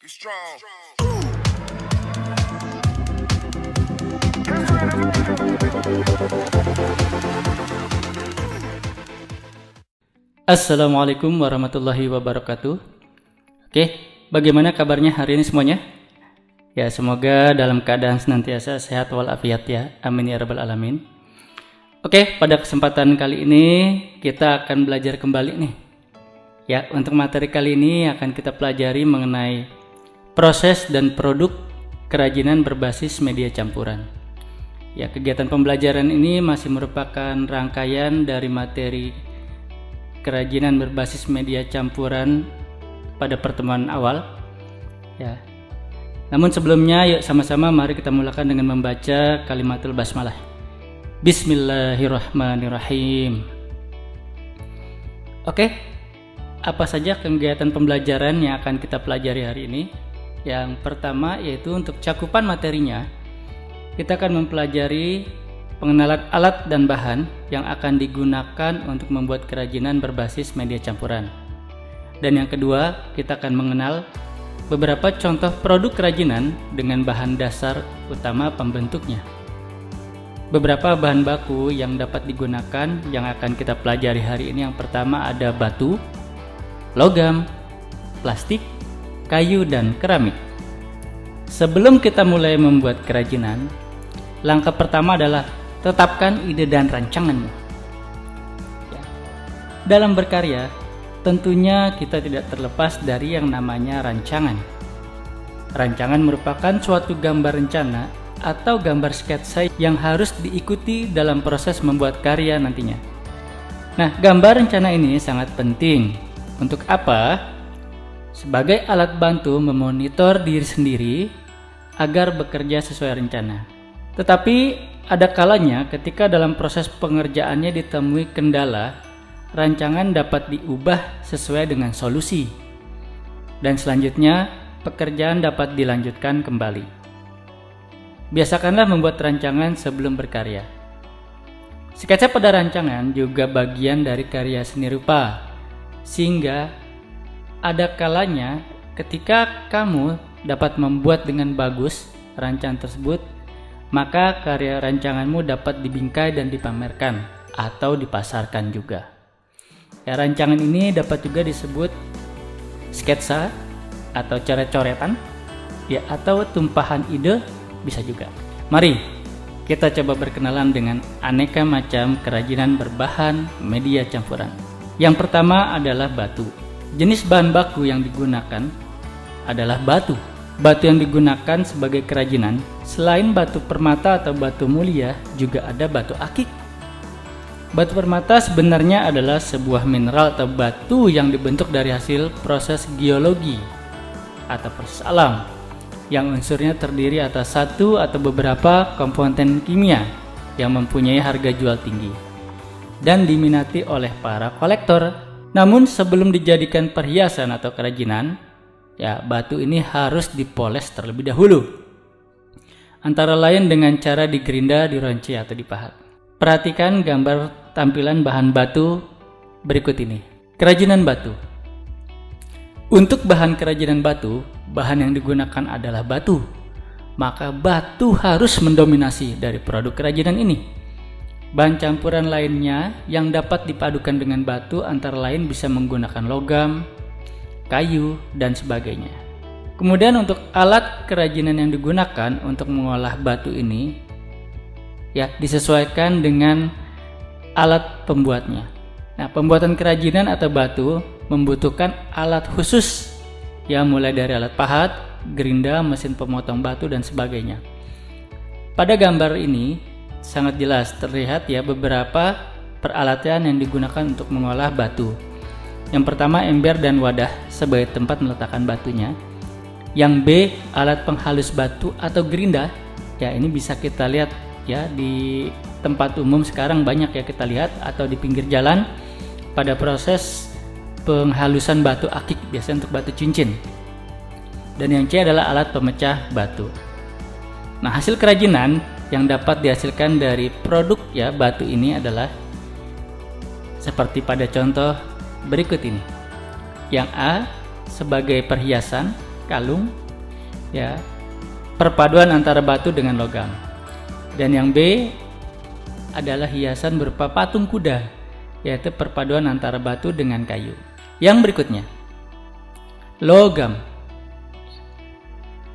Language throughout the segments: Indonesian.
strong. Assalamualaikum warahmatullahi wabarakatuh. Oke, bagaimana kabarnya hari ini semuanya? Ya, semoga dalam keadaan senantiasa sehat walafiat ya. Amin ya rabbal alamin. Oke, pada kesempatan kali ini kita akan belajar kembali nih. Ya, untuk materi kali ini akan kita pelajari mengenai proses dan produk kerajinan berbasis media campuran. Ya, kegiatan pembelajaran ini masih merupakan rangkaian dari materi kerajinan berbasis media campuran pada pertemuan awal. Ya. Namun sebelumnya, yuk sama-sama mari kita mulakan dengan membaca kalimatul basmalah. Bismillahirrahmanirrahim. Oke, apa saja kegiatan pembelajaran yang akan kita pelajari hari ini? Yang pertama yaitu untuk cakupan materinya, kita akan mempelajari pengenalan alat dan bahan yang akan digunakan untuk membuat kerajinan berbasis media campuran. Dan yang kedua, kita akan mengenal beberapa contoh produk kerajinan dengan bahan dasar utama pembentuknya. Beberapa bahan baku yang dapat digunakan yang akan kita pelajari hari ini, yang pertama ada batu, logam, plastik, kayu, dan keramik. Sebelum kita mulai membuat kerajinan, langkah pertama adalah tetapkan ide dan rancanganmu. Dalam berkarya, tentunya kita tidak terlepas dari yang namanya rancangan. Rancangan merupakan suatu gambar rencana atau gambar sketsa yang harus diikuti dalam proses membuat karya nantinya. Nah, gambar rencana ini sangat penting. Untuk apa? Sebagai alat bantu memonitor diri sendiri agar bekerja sesuai rencana. Tetapi ada kalanya ketika dalam proses pengerjaannya ditemui kendala, rancangan dapat diubah sesuai dengan solusi. Dan selanjutnya, pekerjaan dapat dilanjutkan kembali. Biasakanlah membuat rancangan sebelum berkarya. Sketsa pada rancangan juga bagian dari karya seni rupa, sehingga ada kalanya ketika kamu dapat membuat dengan bagus rancangan tersebut, maka karya rancanganmu dapat dibingkai dan dipamerkan atau dipasarkan juga. Ya, rancangan ini dapat juga disebut sketsa atau coret-coretan, ya, atau tumpahan ide bisa juga. Mari kita coba berkenalan dengan aneka macam kerajinan berbahan media campuran. Yang pertama adalah batu. Jenis bahan baku yang digunakan adalah batu. Batu yang digunakan sebagai kerajinan, selain batu permata atau batu mulia, juga ada batu akik. Batu permata sebenarnya adalah sebuah mineral atau batu yang dibentuk dari hasil proses geologi atau proses alam, yang unsurnya terdiri atas satu atau beberapa komponen kimia yang mempunyai harga jual tinggi dan diminati oleh para kolektor. Namun sebelum dijadikan perhiasan atau kerajinan, ya, batu ini harus dipoles terlebih dahulu. Antara lain dengan cara digerinda, dironce, atau dipahat. Perhatikan gambar tampilan bahan batu berikut ini. Kerajinan batu. Untuk bahan kerajinan batu, bahan yang digunakan adalah batu. Maka batu harus mendominasi dari produk kerajinan ini. Bahan campuran lainnya yang dapat dipadukan dengan batu antara lain bisa menggunakan logam, kayu, dan sebagainya. Kemudian untuk alat kerajinan yang digunakan untuk mengolah batu ini, ya, disesuaikan dengan alat pembuatnya. Nah, pembuatan kerajinan atau batu membutuhkan alat khusus, ya, mulai dari alat pahat, gerinda, mesin pemotong batu, dan sebagainya. Pada gambar ini sangat jelas terlihat ya beberapa peralatan yang digunakan untuk mengolah batu. Yang pertama, ember dan wadah sebagai tempat meletakkan batunya. Yang B, alat penghalus batu atau gerinda. Ya, ini bisa kita lihat ya di tempat umum sekarang banyak ya kita lihat, atau di pinggir jalan pada proses penghalusan batu akik, biasanya untuk batu cincin. Dan yang C adalah alat pemecah batu. Nah, hasil kerajinan yang dapat dihasilkan dari produk ya batu ini adalah seperti pada contoh berikut ini. Yang A sebagai perhiasan, kalung, ya, perpaduan antara batu dengan logam. Dan yang B adalah hiasan berupa patung kuda, yaitu perpaduan antara batu dengan kayu. Yang berikutnya, logam.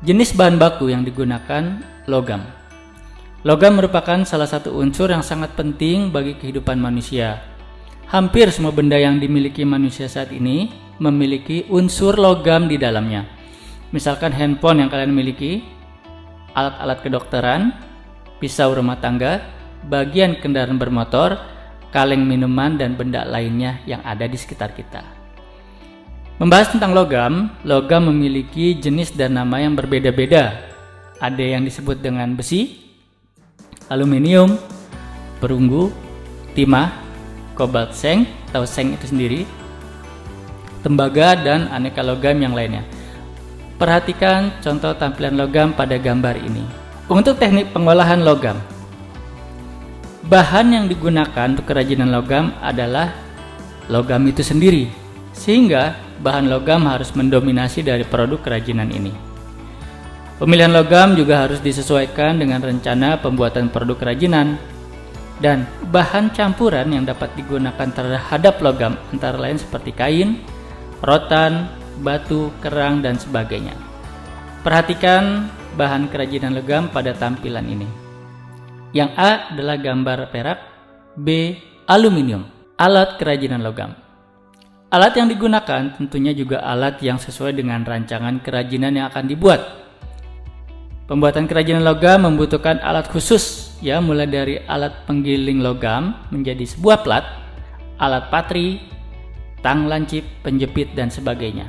Jenis bahan baku yang digunakan logam. Logam merupakan salah satu unsur yang sangat penting bagi kehidupan manusia. Hampir semua benda yang dimiliki manusia saat ini memiliki unsur logam di dalamnya. Misalkan handphone yang kalian miliki, alat-alat kedokteran, pisau rumah tangga, bagian kendaraan bermotor, kaleng minuman, dan benda lainnya yang ada di sekitar kita. Membahas tentang logam, logam memiliki jenis dan nama yang berbeda-beda. Ada yang disebut dengan besi, aluminium, perunggu, timah, kobalt seng atau seng itu sendiri, tembaga, dan aneka logam yang lainnya. Perhatikan contoh tampilan logam pada gambar ini. Untuk teknik pengolahan logam, bahan yang digunakan untuk kerajinan logam adalah logam itu sendiri, sehingga bahan logam harus mendominasi dari produk kerajinan ini. Pemilihan logam juga harus disesuaikan dengan rencana pembuatan produk kerajinan, dan bahan campuran yang dapat digunakan terhadap logam antara lain seperti kain, rotan, batu, kerang, dan sebagainya. Perhatikan bahan kerajinan logam pada tampilan ini. Yang A adalah gambar perak, B aluminium, alat kerajinan logam. Alat yang digunakan tentunya juga alat yang sesuai dengan rancangan kerajinan yang akan dibuat. Pembuatan kerajinan logam membutuhkan alat khusus, ya, mulai dari alat penggiling logam menjadi sebuah plat, alat patri, tang lancip, penjepit, dan sebagainya.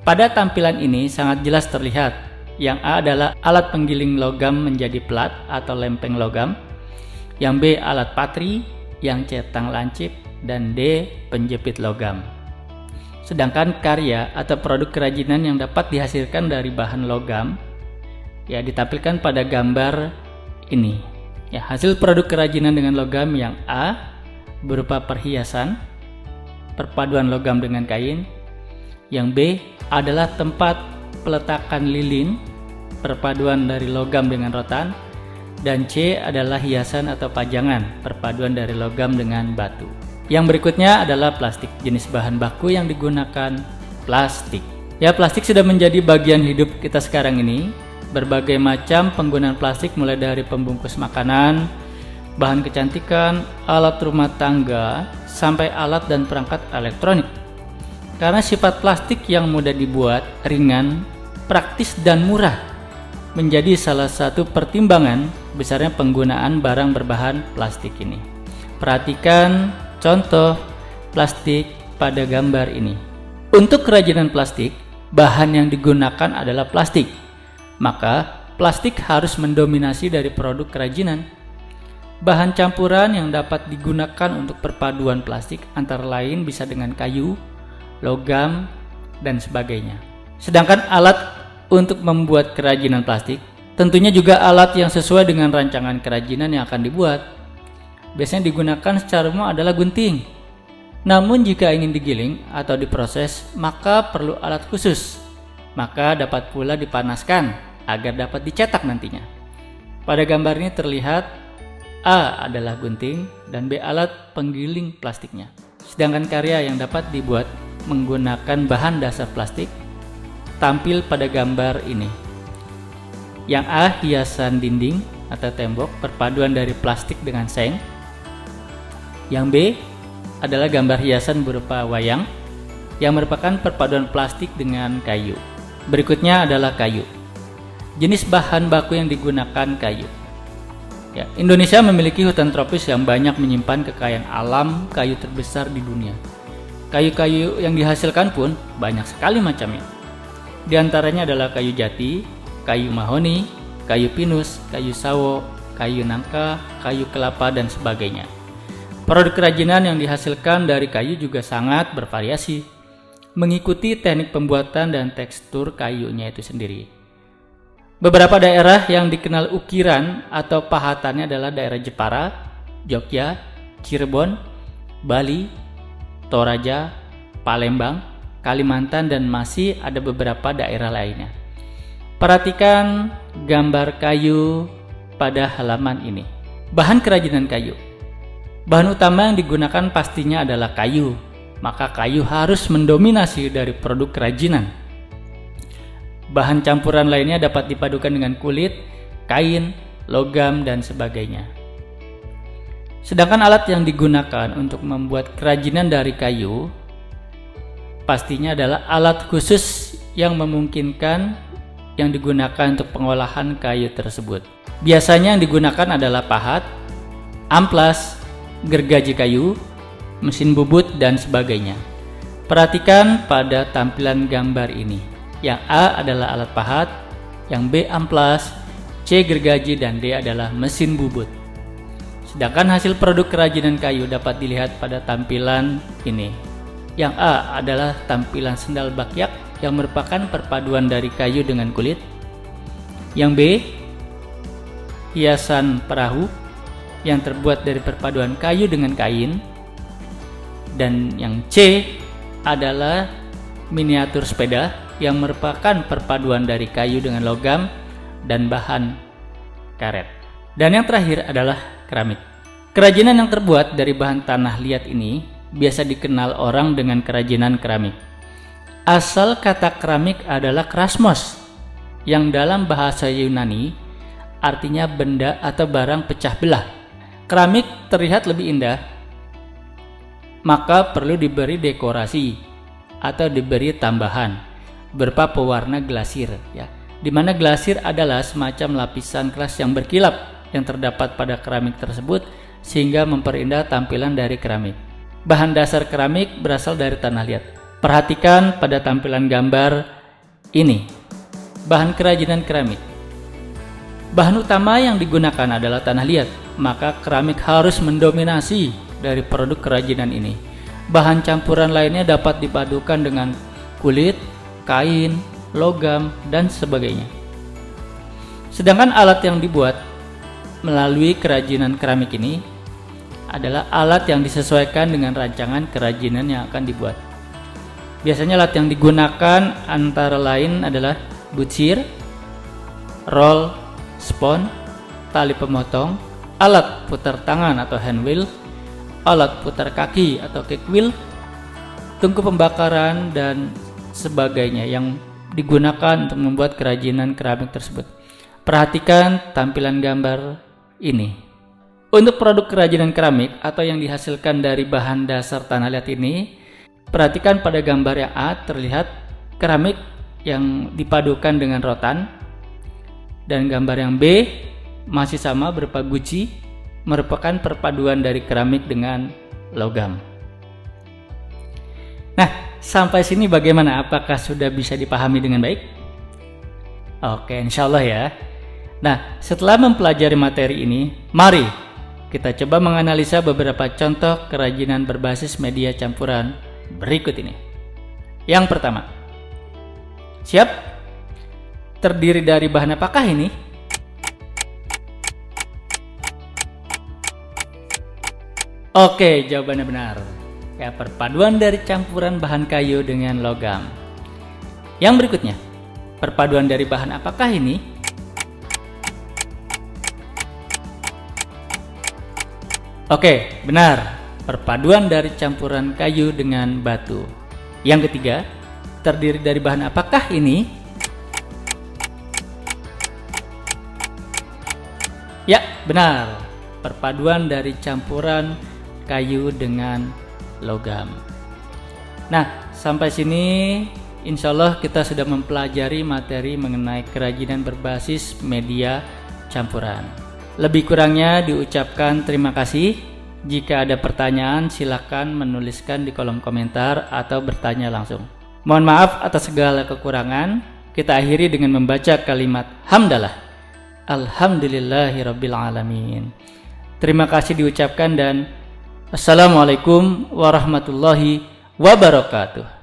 Pada tampilan ini sangat jelas terlihat, yang A adalah alat penggiling logam menjadi plat atau lempeng logam, yang B alat patri, yang C tang lancip, dan D penjepit logam. Sedangkan karya atau produk kerajinan yang dapat dihasilkan dari bahan logam, ya, ditampilkan pada gambar ini. Ya, hasil produk kerajinan dengan logam yang A berupa perhiasan, perpaduan logam dengan kain. Yang B adalah tempat peletakan lilin, perpaduan dari logam dengan rotan. Dan C adalah hiasan atau pajangan, perpaduan dari logam dengan batu. Yang berikutnya adalah plastik, jenis bahan baku yang digunakan plastik. Ya, plastik sudah menjadi bagian hidup kita sekarang ini. Berbagai macam penggunaan plastik mulai dari pembungkus makanan, bahan kecantikan, alat rumah tangga, sampai alat dan perangkat elektronik. Karena sifat plastik yang mudah dibuat, ringan, praktis, dan murah menjadi salah satu pertimbangan besarnya penggunaan barang berbahan plastik ini. Perhatikan contoh plastik pada gambar ini. Untuk kerajinan plastik, bahan yang digunakan adalah plastik. Maka, plastik harus mendominasi dari produk kerajinan. Bahan campuran yang dapat digunakan untuk perpaduan plastik antara lain bisa dengan kayu, logam, dan sebagainya. Sedangkan alat untuk membuat kerajinan plastik tentunya juga alat yang sesuai dengan rancangan kerajinan yang akan dibuat. Biasanya digunakan secara umum adalah gunting. Namun jika ingin digiling atau diproses, maka perlu alat khusus. Maka dapat pula dipanaskan agar dapat dicetak nantinya. Pada gambar ini terlihat A adalah gunting dan B alat penggiling plastiknya. Sedangkan karya yang dapat dibuat menggunakan bahan dasar plastik tampil pada gambar ini. Yang A hiasan dinding atau tembok, perpaduan dari plastik dengan seng. Yang B adalah gambar hiasan berupa wayang yang merupakan perpaduan plastik dengan kayu. Berikutnya adalah kayu. Jenis bahan baku yang digunakan kayu. Ya, Indonesia memiliki hutan tropis yang banyak menyimpan kekayaan alam kayu terbesar di dunia. Kayu-kayu yang dihasilkan pun banyak sekali macamnya. Di antaranya adalah kayu jati, kayu mahoni, kayu pinus, kayu sawo, kayu nangka, kayu kelapa, dan sebagainya. Produk kerajinan yang dihasilkan dari kayu juga sangat bervariasi, mengikuti teknik pembuatan dan tekstur kayunya itu sendiri. Beberapa daerah yang dikenal ukiran atau pahatannya adalah daerah Jepara, Jogja, Cirebon, Bali, Toraja, Palembang, Kalimantan, dan masih ada beberapa daerah lainnya. Perhatikan gambar kayu pada halaman ini. Bahan kerajinan kayu. Bahan utama yang digunakan pastinya adalah kayu, maka kayu harus mendominasi dari produk kerajinan. Bahan campuran lainnya dapat dipadukan dengan kulit, kain, logam, dan sebagainya. Sedangkan alat yang digunakan untuk membuat kerajinan dari kayu pastinya adalah alat khusus yang memungkinkan yang digunakan untuk pengolahan kayu tersebut. Biasanya yang digunakan adalah pahat, amplas, gergaji kayu, mesin bubut, dan sebagainya. Perhatikan pada tampilan gambar ini. Yang A adalah alat pahat, yang B amplas, C gergaji, dan D adalah mesin bubut. Sedangkan hasil produk kerajinan kayu dapat dilihat pada tampilan ini. Yang A adalah tampilan sendal bakyak yang merupakan perpaduan dari kayu dengan kulit. Yang B, hiasan perahu yang terbuat dari perpaduan kayu dengan kain. Dan yang C adalah miniatur sepeda yang merupakan perpaduan dari kayu dengan logam dan bahan karet. Dan yang terakhir adalah keramik. Kerajinan yang terbuat dari bahan tanah liat ini biasa dikenal orang dengan kerajinan keramik. Asal kata keramik adalah krasmos, yang dalam bahasa Yunani artinya benda atau barang pecah belah. Keramik terlihat lebih indah, maka perlu diberi dekorasi atau diberi tambahan berupa pewarna glasir, ya. Di mana glasir adalah semacam lapisan keras yang berkilap yang terdapat pada keramik tersebut sehingga memperindah tampilan dari keramik. Bahan dasar keramik berasal dari tanah liat. Perhatikan pada tampilan gambar ini. Bahan kerajinan keramik. Bahan utama yang digunakan adalah tanah liat, maka keramik harus mendominasi dari produk kerajinan ini. Bahan campuran lainnya dapat dipadukan dengan kulit, kain, logam, dan sebagainya. Sedangkan alat yang dibuat melalui kerajinan keramik ini adalah alat yang disesuaikan dengan rancangan kerajinan yang akan dibuat. Biasanya alat yang digunakan antara lain adalah butsir, roll, spon, tali pemotong, alat putar tangan atau hand wheel, alat putar kaki atau kick wheel, tungku pembakaran, dan sebagainya yang digunakan untuk membuat kerajinan keramik tersebut. Perhatikan tampilan gambar ini. Untuk produk kerajinan keramik atau yang dihasilkan dari bahan dasar tanah liat ini, perhatikan pada gambar yang A terlihat keramik yang dipadukan dengan rotan, dan gambar yang B masih sama berupa guci, merupakan perpaduan dari keramik dengan logam. Nah, sampai sini bagaimana? Apakah sudah bisa dipahami dengan baik? Oke, insya Allah ya. Nah, setelah mempelajari materi ini, mari kita coba menganalisa beberapa contoh kerajinan berbasis media campuran berikut ini. Yang pertama, siap? Terdiri dari bahan apakah ini? Oke, jawabannya benar. Ya, perpaduan dari campuran bahan kayu dengan logam. Yang berikutnya, perpaduan dari bahan apakah ini? Oke, benar. Perpaduan dari campuran kayu dengan batu. Yang ketiga, terdiri dari bahan apakah ini? Ya, benar. Perpaduan dari campuran kayu dengan logam. Nah, sampai sini insya Allah kita sudah mempelajari materi mengenai kerajinan berbasis media campuran. Lebih kurangnya diucapkan terima kasih. Jika ada pertanyaan silakan menuliskan di kolom komentar atau bertanya langsung. Mohon maaf atas segala kekurangan. Kita akhiri dengan membaca kalimat hamdalah. Alhamdulillahirabbil alamin. Terima kasih diucapkan dan assalamualaikum warahmatullahi wabarakatuh.